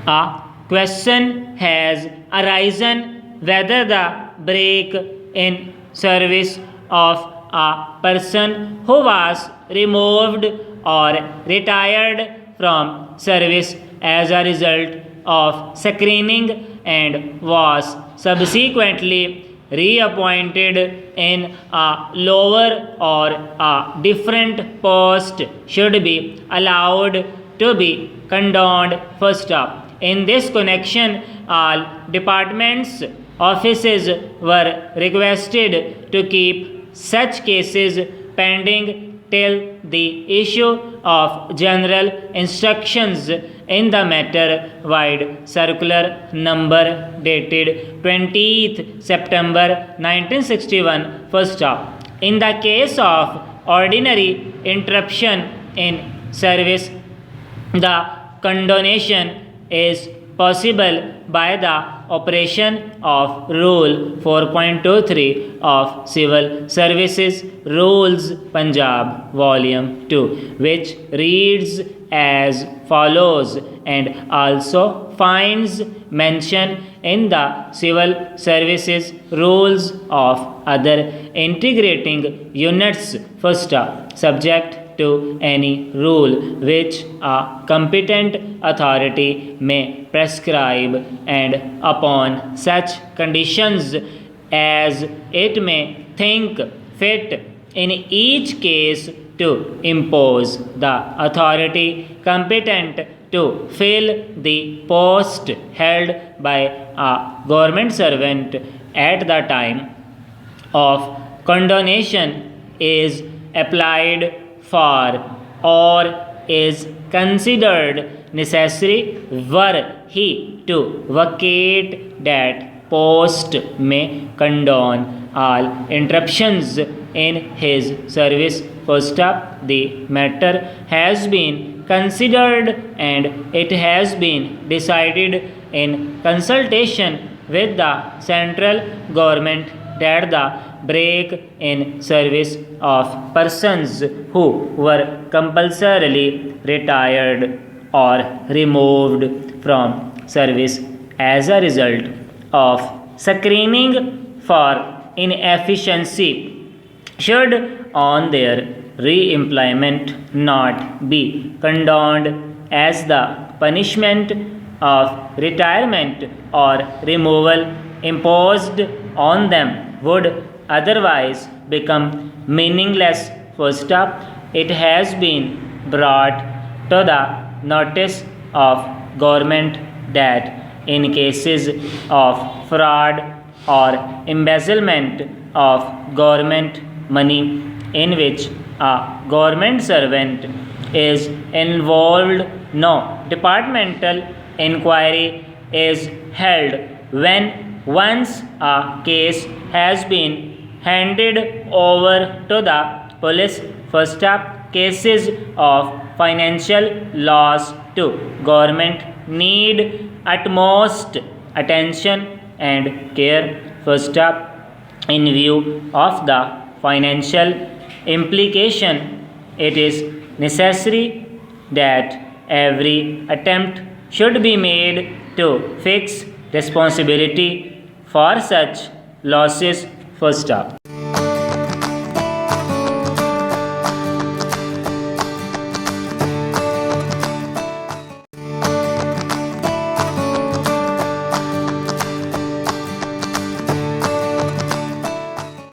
A question has arisen whether the break in service of a person who was removed or retired from service as a result of screening and was subsequently reappointed in a lower or a different post should be allowed to be condoned first up. In this connection, all departments' offices were requested to keep such cases pending till the issue of general instructions in the matter vide circular number dated 20th September 1961 first up. In the case of ordinary interruption in service, the condonation is possible by the operation of Rule 4.23 of Civil Services Rules Punjab Volume 2, which reads as follows and also finds mention in the Civil Services Rules of other integrating units first up, subject to any rule which a competent authority may prescribe, and upon such conditions as it may think fit in each case to impose. The authority competent to fill the post held by a government servant at the time of condonation is applied for or is considered necessary were he to vacate that post may condone all interruptions in his service first up. The matter has been considered and it has been decided in consultation with the central government that the break in service of persons who were compulsorily retired or removed from service as a result of screening for inefficiency should on their re-employment not be condoned as the punishment of retirement or removal imposed on them would otherwise become meaningless. First up, it has been brought to the notice of government that in cases of fraud or embezzlement of government money in which a government servant is involved, no departmental inquiry is held. When once a case has been handed over to the police, first up, cases of financial loss to government need utmost attention and care. First up, in view of the financial implication, it is necessary that every attempt should be made to fix responsibility for such losses first up.